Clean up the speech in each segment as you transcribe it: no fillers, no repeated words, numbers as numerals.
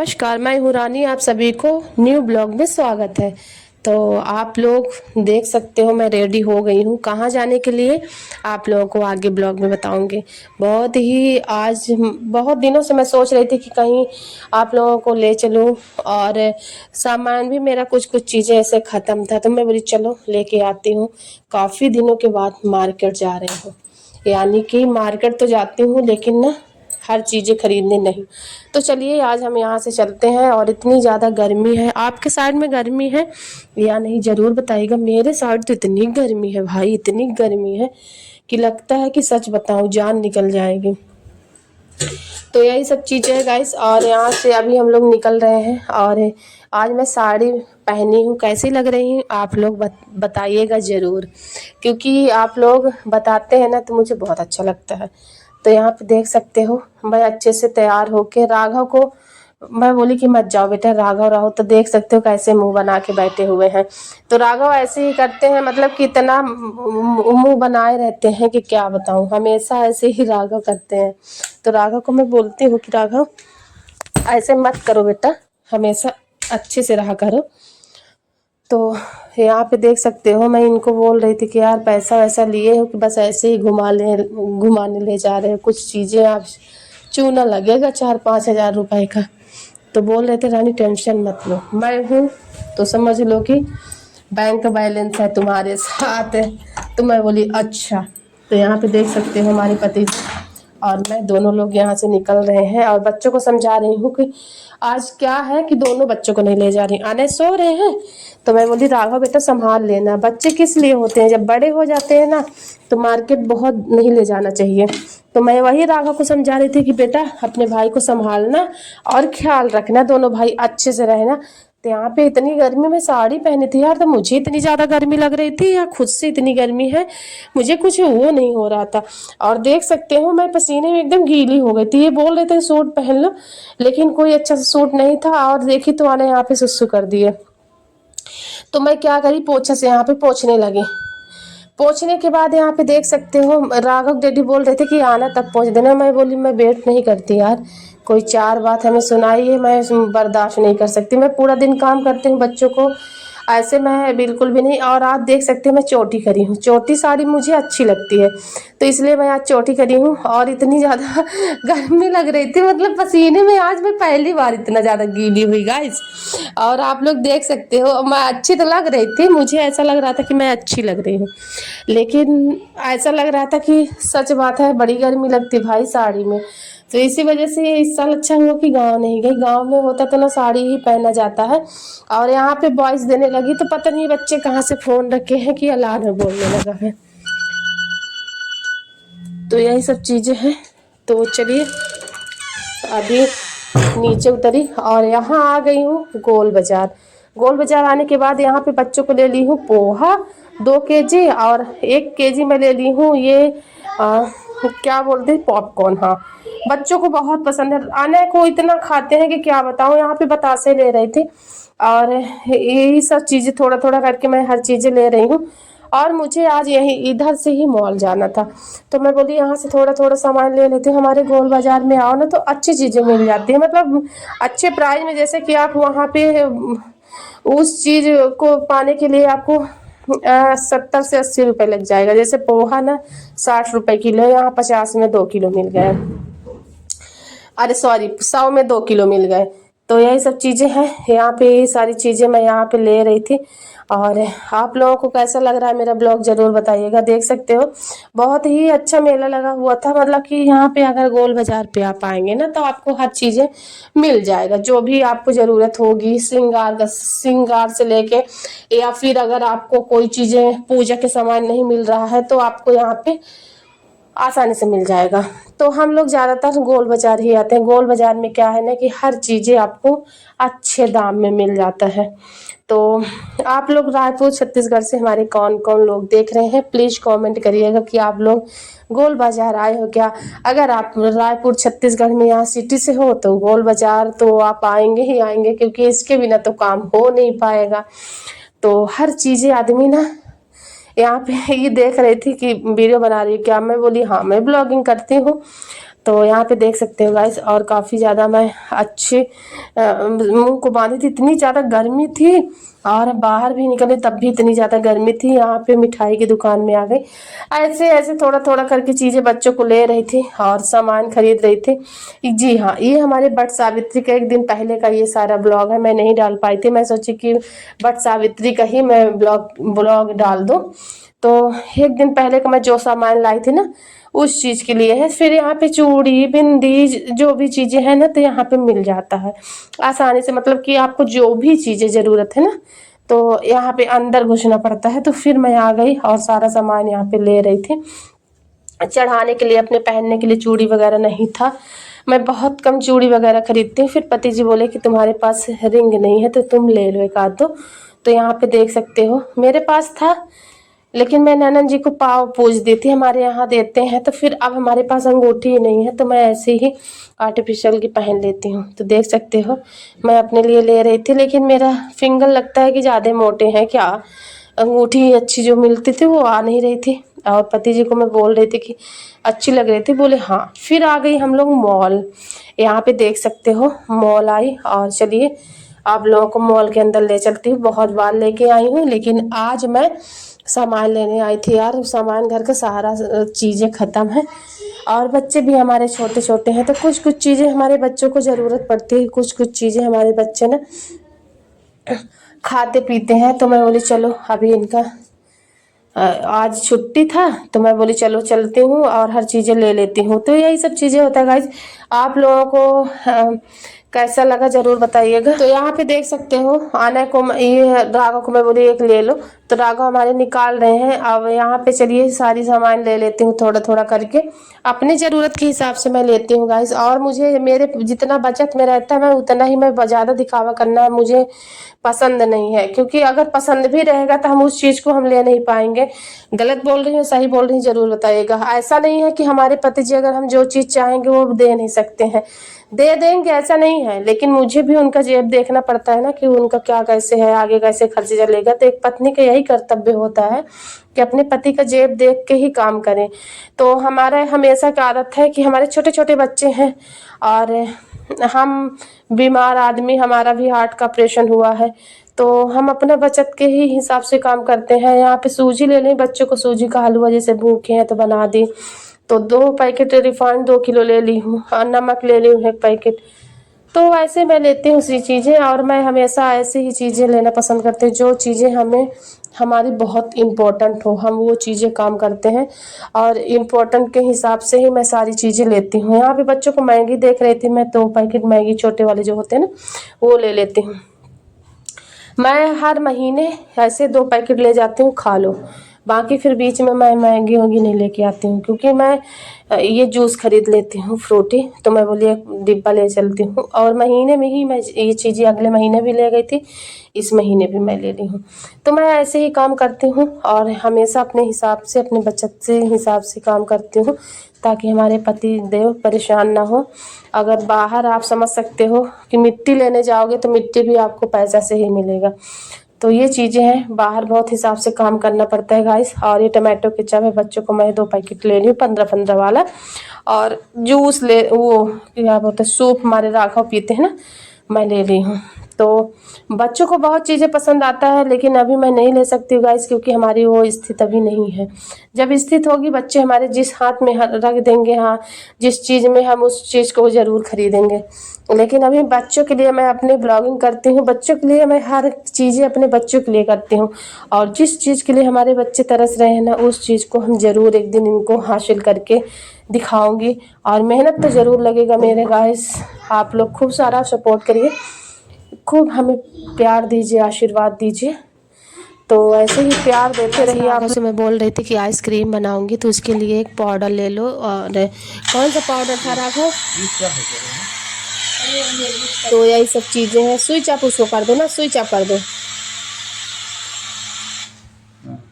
नमस्कार, मैं हूँ रानी। आप सभी को न्यू ब्लॉग में स्वागत है। तो आप लोग देख सकते हो मैं रेडी हो गई हूँ। कहाँ जाने के लिए आप लोगों को आगे ब्लॉग में बताऊंगी। बहुत दिनों से मैं सोच रही थी कि कहीं आप लोगों को ले चलूँ, और सामान भी मेरा कुछ कुछ चीज़ें ऐसे ख़त्म था, तो मैं बोली चलो लेके आती हूँ। काफ़ी दिनों के बाद मार्केट जा रही हूँ, यानी कि मार्केट तो जाती हूँ लेकिन ना हर चीज़ें खरीदने नहीं। तो चलिए आज हम यहाँ से चलते हैं। और इतनी ज़्यादा गर्मी है, आपके साइड में गर्मी है या नहीं ज़रूर बताइएगा। मेरे साइड तो इतनी गर्मी है भाई, इतनी गर्मी है कि लगता है कि सच बताऊँ जान निकल जाएगी। तो यही सब चीज़ें हैं गाइस। और यहाँ से अभी हम लोग निकल रहे हैं। और आज मैं साड़ी पहनी हूँ, कैसी लग रही है आप लोग बताइएगा ज़रूर, क्योंकि आप लोग बताते हैं ना तो मुझे बहुत अच्छा लगता है। तो यहाँ पे देख सकते हो मैं अच्छे से तैयार होके राघव को मैं बोली कि मत जाओ बेटा, राघव रहो। तो देख सकते हो कैसे मुंह बना के बैठे हुए हैं। तो राघव ऐसे ही करते हैं, मतलब कि इतना मुंह बनाए रहते हैं कि क्या बताऊं, हमेशा ऐसे ही राघव करते हैं। तो राघव को मैं बोलती हूँ कि राघव ऐसे मत करो बेटा, हमेशा अच्छे से रहा करो। तो यहाँ पे देख सकते हो मैं इनको बोल रही थी कि यार पैसा वैसा लिए हो कि बस ऐसे ही घुमाने ले जा रहे हो, कुछ चीज़ें आप चूना लगेगा 4-5 हज़ार रुपए का। तो बोल रहे थे रानी टेंशन मत लो, मैं हूँ तो समझ लो कि बैंक बैलेंस है तुम्हारे साथ। तो मैं बोली अच्छा। तो यहाँ पे देख सकते हो हमारे पति और मैं दोनों लोग यहाँ से निकल रहे हैं, और बच्चों को समझा रही हूँ कि आज क्या है कि दोनों बच्चों को नहीं ले जा रही, आने सो रहे हैं। तो मैं बोली राघव बेटा संभाल लेना, बच्चे किस लिए होते हैं, जब बड़े हो जाते हैं ना तो मार्केट बहुत नहीं ले जाना चाहिए। तो मैं वही राघव को समझा रही थी कि बेटा अपने भाई को संभालना और ख्याल रखना, दोनों भाई अच्छे से रहना। तो यहाँ पे इतनी गर्मी में साड़ी पहनी थी यार, तो मुझे इतनी ज़्यादा गर्मी लग रही थी या खुद से इतनी गर्मी है, मुझे कुछ वो नहीं हो रहा था। और देख सकते हो मैं पसीने में एकदम गीली हो गई थी। ये बोल रहे थे सूट पहन लो, लेकिन कोई अच्छा सा सूट नहीं था। और देखी तो आने यहाँ पे सुसु कर दिए। तो मैं क्या करी, पोछे से यहाँ पे पोछने लगी। पहुंचने के बाद यहाँ पे देख सकते हो राघव डैडी बोल रहे थे कि आना तब पहुंच देना। मैं बोली मैं वेट नहीं करती यार, कोई चार बात हमें सुनाई है, मैं बर्दाश्त नहीं कर सकती। मैं पूरा दिन काम करती हूँ बच्चों को, ऐसे मैं बिल्कुल भी नहीं। और आप देख सकते हो मैं चोटी करी हूँ, चोटी साड़ी मुझे अच्छी लगती है, तो इसलिए मैं आज चोटी करी हूँ। और इतनी ज़्यादा गर्मी लग रही थी, मतलब पसीने में आज मैं पहली बार इतना ज़्यादा गीली हुई गाइस। और आप लोग देख सकते हो मैं अच्छी तो लग रही थी, मुझे ऐसा लग रहा था कि मैं अच्छी लग रही हूँ, लेकिन ऐसा लग रहा था कि सच बात है बड़ी गर्मी लगती भाई साड़ी में। तो इसी वजह से इस साल अच्छा हुआ कि गांव नहीं गई, गांव में होता तो ना साड़ी ही पहना जाता है। और यहाँ पे वॉइस देने लगी तो पता नहीं बच्चे कहाँ से फोन रखे हैं कि अलार्म बोलने लगा है। तो यही सब चीजें हैं। तो चलिए अभी नीचे उतरी और यहाँ आ गई हूँ गोल बाजार। गोल बाजार आने के बाद यहाँ पे बच्चों को ले ली हूँ पोहा 2 kg, और 1 kg में ले ली हूँ ये क्या बोलते हैं पॉपकॉर्न। हाँ, बच्चों को बहुत पसंद है, आने को इतना खाते हैं कि क्या बताऊँ। यहाँ पे बतासे ले रही थी, और यही सब चीज़ें थोड़ा थोड़ा करके मैं हर चीज़ें ले रही हूँ। और मुझे आज यही इधर से ही मॉल जाना था, तो मैं बोली यहाँ से थोड़ा थोड़ा सामान ले लेते हैं। हमारे गोल बाजार में आओ ना तो अच्छी चीज़ें मिल जाती है, मतलब अच्छे प्राइस में। जैसे कि आप वहाँ पे उस चीज़ को पाने के लिए आपको 70 से 80 रुपए लग जाएगा। जैसे पोहा ना 60 रुपए किलो, यहाँ 50 में 2 किलो मिल गए, अरे सॉरी 100 में 2 किलो मिल गए। तो यही सब चीज़ें हैं यहाँ पे, ये सारी चीज़ें मैं यहाँ पे ले रही थी। और आप लोगों को कैसा लग रहा है मेरा ब्लॉग ज़रूर बताइएगा। देख सकते हो बहुत ही अच्छा मेला लगा हुआ था, मतलब कि यहाँ पे अगर गोल बाजार पे आप आएंगे ना तो आपको हर चीज़ें मिल जाएगा, जो भी आपको ज़रूरत होगी श्रृंगार से लेके, या फिर अगर आपको कोई चीज़ें पूजा के सामान नहीं मिल रहा है तो आपको यहाँ पे आसानी से मिल जाएगा। तो हम लोग ज़्यादातर गोल बाजार ही आते हैं। गोल बाजार में क्या है ना कि हर चीज़ें आपको अच्छे दाम में मिल जाता है। तो आप लोग रायपुर छत्तीसगढ़ से हमारे कौन कौन लोग देख रहे हैं, प्लीज़ कमेंट करिएगा कि आप लोग गोल बाजार आए हो क्या। अगर आप रायपुर छत्तीसगढ़ में यहाँ सिटी से हो तो गोल बाजार तो आप आएंगे ही आएंगे, क्योंकि इसके बिना तो काम हो नहीं पाएगा। तो हर चीज़ें आदमी ना यहाँ पे ये देख रही थी कि वीडियो बना रही है क्या, मैं बोली हाँ मैं ब्लॉगिंग करती हूँ। तो यहाँ पे देख सकते हो गाइस। और काफ़ी ज़्यादा मैं अच्छे मुंह को बांधी थी, इतनी ज़्यादा गर्मी थी, और बाहर भी निकले तब भी इतनी ज़्यादा गर्मी थी। यहाँ पे मिठाई की दुकान में आ गई, ऐसे ऐसे थोड़ा थोड़ा करके चीज़ें बच्चों को ले रही थी और सामान खरीद रही थी। जी हाँ, ये हमारे वट सावित्री का एक दिन पहले का ये सारा ब्लॉग है। मैं नहीं डाल पाई थी, मैं सोची कि वट सावित्री का ही मैं ब्लॉग डाल दूँ। तो एक दिन पहले का मैं जो सामान लाई थी ना, उस चीज़ के लिए है। फिर यहाँ पे चूड़ी बिंदी जो भी चीज़ें हैं ना, तो यहाँ पे मिल जाता है आसानी से। मतलब कि आपको जो भी चीज़ें ज़रूरत है ना, तो यहाँ पे अंदर घुसना पड़ता है। तो फिर मैं आ गई और सारा सामान यहाँ पे ले रही थी। चढ़ाने के लिए, अपने पहनने के लिए चूड़ी वगैरह नहीं था। मैं बहुत कम चूड़ी वगैरह खरीदती हूँ। फिर पति जी बोले कि तुम्हारे पास रिंग नहीं है तो तुम ले लो एक आध दो। तो यहाँ पे देख सकते हो मेरे पास था, लेकिन मैं ननद जी को पाव पूज दी थी, हमारे यहाँ देते हैं। तो फिर अब हमारे पास अंगूठी ही नहीं है, तो मैं ऐसे ही आर्टिफिशियल की पहन लेती हूँ। तो देख सकते हो मैं अपने लिए ले रही थी, लेकिन मेरा फिंगर लगता है कि ज़्यादा मोटे हैं क्या। अंगूठी अच्छी जो मिलती थी वो आ नहीं रही थी, और पति जी को मैं बोल रही थी कि अच्छी लग रही थी, बोले हाँ। फिर आ गई हम लोग मॉल। यहाँ पे देख सकते हो मॉल आई, और चलिए आप लोगों को मॉल के अंदर ले चलती हूँ। बहुत बार लेके आई हूँ, लेकिन आज मैं सामान लेने आई थी यार। सामान घर का सारा चीज़ें ख़त्म है, और बच्चे भी हमारे छोटे छोटे हैं, तो कुछ कुछ चीज़ें हमारे बच्चों को ज़रूरत पड़ती है, कुछ कुछ चीज़ें हमारे बच्चे ना खाते पीते हैं। तो मैं बोली चलो अभी इनका आज छुट्टी था, तो मैं बोली चलो चलती हूँ और हर चीज़ें ले लेती हूँ। तो यही सब चीज़ें होता है गाइज। आप लोगों को कैसा लगा ज़रूर बताइएगा। तो यहाँ पे देख सकते हो आना को ये राघव को मैं बोली एक ले लो, तो राघव हमारे निकाल रहे हैं। अब यहाँ पे चलिए सारी सामान ले लेती हूँ थोड़ा थोड़ा करके, अपनी ज़रूरत के हिसाब से मैं लेती हूँ गाइज। और मुझे मेरे जितना बचत में रहता है मैं उतना ही, मैं ज़्यादा दिखावा करना मुझे पसंद नहीं है, क्योंकि अगर पसंद भी रहेगा तो हम उस चीज़ को हम ले नहीं पाएंगे। गलत बोल रही हूँ सही बोल रही हूँ ज़रूर बताइएगा। ऐसा नहीं है कि हमारे पति जी अगर हम जो चीज़ चाहेंगे वो दे नहीं सकते हैं, दे देंगे, ऐसा नहीं है। लेकिन मुझे भी उनका जेब देखना पड़ता है ना, कि उनका क्या कैसे है, आगे कैसे खर्च चलेगा। तो एक पत्नी का यही कर्तव्य होता है कि अपने पति का जेब देख के ही काम करें। तो हमारा हमेशा की आदत है कि हमारे छोटे छोटे बच्चे हैं, और हम बीमार आदमी, हमारा भी हार्ट का ऑपरेशन हुआ है, तो हम अपना बचत के ही हिसाब से काम करते हैं। यहाँ पे सूजी ले लें, बच्चों को सूजी का हलवा जैसे भूखे हैं तो बना दी। तो 2 पैकेट रिफाइंड 2 किलो ले ली हूँ, और नमक ले ली हूँ 1 पैकेट। तो ऐसे मैं लेती हूँ सी चीज़ें, और मैं हमेशा ऐसे ही चीज़ें लेना पसंद करती हूँ जो चीज़ें हमें हमारी बहुत इम्पोर्टेंट हो, हम वो चीज़ें काम करते हैं, और इम्पोर्टेंट के हिसाब से ही मैं सारी चीज़ें लेती हूँ। यहाँ पे बच्चों को मैगी देख रही थी मैं, 2 पैकेट मैगी छोटे वाले जो होते हैं ना, वो ले लेती हूँ। मैं हर महीने ऐसे 2 पैकेट ले जाती हूँ, खा लो। बाकी फिर बीच में मैं मैगी वैगी नहीं लेके आती हूँ, क्योंकि मैं ये जूस खरीद लेती हूँ फ्रूटी, तो मैं बोली एक डिब्बा ले चलती हूँ। और महीने में ही मैं ये चीज़ें अगले महीने भी ले गई थी, इस महीने भी मैं ले ली हूँ। तो मैं ऐसे ही काम करती हूँ, और हमेशा अपने हिसाब से, अपने बचत से हिसाब से काम करती हूँ, ताकि हमारे पति देव परेशान ना हो। अगर बाहर आप समझ सकते हो कि मिट्टी लेने जाओगे तो मिट्टी भी आपको पैसा से ही मिलेगा। तो ये चीज़ें हैं, बाहर बहुत हिसाब से काम करना पड़ता है गाइस। और ये टमाटो केचप है, बच्चों को मैं 2 पैकेट ले रही हूँ 15-15 वाला। और जूस ले, वो क्या बोलते हैं, सूप हमारे राघव पीते हैं ना, मैं ले ली हूँ। तो बच्चों को बहुत चीज़ें पसंद आता है, लेकिन अभी मैं नहीं ले सकती हूँ गाइस, क्योंकि हमारी वो स्थिति अभी नहीं है। जब स्थिति होगी, बच्चे हमारे जिस हाथ में रख देंगे, हाँ जिस चीज़ में, हम उस चीज़ को ज़रूर खरीदेंगे। लेकिन अभी बच्चों के लिए मैं अपनी ब्लॉगिंग करती हूँ, बच्चों के लिए मैं हर चीज़ें अपने बच्चों के लिए करती हूँ। और जिस चीज़ के लिए हमारे बच्चे तरस रहे हैं ना, उस चीज़ को हम ज़रूर एक दिन इनको हासिल करके दिखाऊंगी। और मेहनत तो ज़रूर लगेगा मेरे गाइस। आप लोग खूब सारा सपोर्ट करिए, खूब हमें प्यार दीजिए, आशीर्वाद दीजिए। तो ऐसे ही प्यार देते रहिए। आप से मैं बोल रही थी कि आइसक्रीम बनाऊंगी, तो उसके लिए एक पाउडर ले लो। और कौन सा पाउडर था राघव? तो यही सब चीज़ें हैं। स्विच आप उसको कर दो ना, स्विच आप कर दो।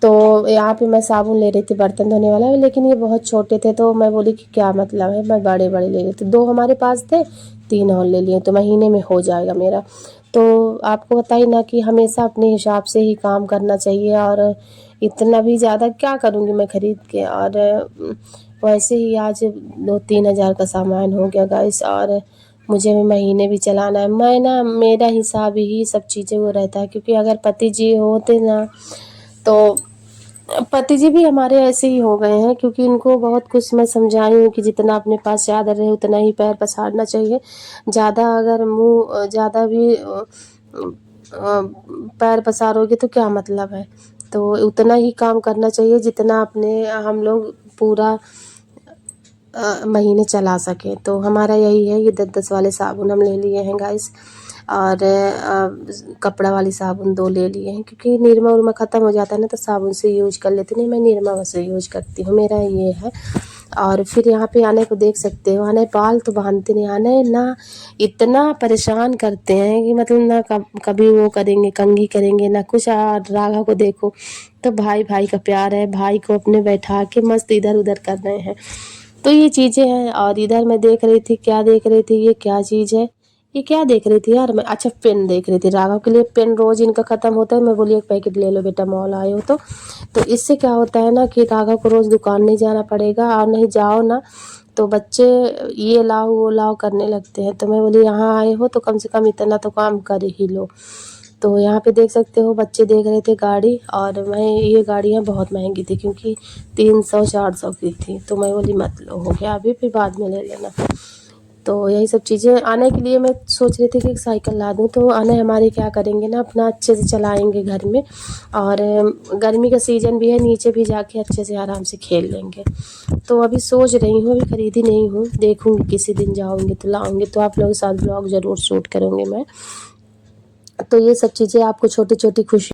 तो यहाँ पे मैं साबुन ले रही थी बर्तन धोने वाला, लेकिन ये बहुत छोटे थे, तो मैं बोली कि क्या मतलब है, मैं बड़े बड़े ले लेती। 2 हमारे पास थे, 3 और ले लिए, तो महीने में हो जाएगा मेरा। तो आपको बताइए ना कि हमेशा अपने हिसाब से ही काम करना चाहिए, और इतना भी ज़्यादा क्या करूँगी मैं खरीद के। और वैसे ही आज 2-3 हज़ार का सामान हो गया गाइस। और मुझे भी महीने भी चलाना है। मैं ना मेरा हिसाब ही सब चीज़ें वो रहता है, क्योंकि अगर पति जी होते ना तो पति जी भी हमारे ऐसे ही हो गए हैं, क्योंकि इनको बहुत कुछ मैं समझाई हूँ कि जितना अपने पास चादर रहे उतना ही पैर पसारना चाहिए। ज़्यादा अगर ज़्यादा भी पैर पसारोगे तो क्या मतलब है। तो उतना ही काम करना चाहिए जितना अपने हम लोग पूरा महीने चला सकें। तो हमारा यही है, ये 10-10 वाले साबुन हम ले लिए हैं गाइस। और कपड़ा वाली साबुन 2 ले लिए हैं, क्योंकि निरमा उरमा ख़त्म हो जाता है ना तो साबुन से यूज़ कर लेती, नहीं मैं निरमा से यूज़ करती हूँ, मेरा ये है। और फिर यहाँ पे आने को देख सकते हो, आने बाल तो बांधते नहीं, आने ना इतना परेशान करते हैं कि मतलब ना कभी वो करेंगे, कंघी करेंगे ना कुछ। राघव को देखो तो भाई भाई का प्यार है, भाई को अपने बैठा के मस्त इधर उधर कर रहे हैं। तो ये चीज़ें हैं। और इधर मैं देख रही थी, क्या देख रही थी, ये क्या चीज़ है, ये क्या देख रही थी यार मैं, अच्छा पेन देख रही थी। राघव के लिए पेन रोज़ इनका ख़त्म होता है, मैं बोली 1 पैकेट ले लो बेटा, मॉल आए हो तो इससे क्या होता है ना कि राघव को रोज़ दुकान नहीं जाना पड़ेगा, और नहीं जाओ ना तो बच्चे ये लाओ वो लाओ करने लगते हैं। तो मैं बोली यहाँ आए हो तो कम से कम इतना तो काम कर ही लो। तो यहाँ पे देख सकते हो बच्चे देख रहे थे गाड़ी, और मैं ये गाड़ियाँ बहुत महंगी थी, क्योंकि 300-400 की थी। तो मैं बोली मत लो, हो गया अभी, फिर बाद में ले लेना। तो यही सब चीज़ें आने के लिए मैं सोच रही थी कि एक साइकिल ला दूँ। तो आने हमारे क्या करेंगे ना, अपना अच्छे से चलाएंगे घर में, और गर्मी का सीज़न भी है, नीचे भी जाके अच्छे से आराम से खेल लेंगे। तो अभी सोच रही हूँ, अभी खरीदी नहीं हूँ, देखूँगी किसी दिन जाऊँगी तो लाऊँगी, तो आप लोगों के साथ ब्लॉग ज़रूर शूट करूँगी मैं। तो ये सब चीज़ें आपको छोटी छोटी खुशी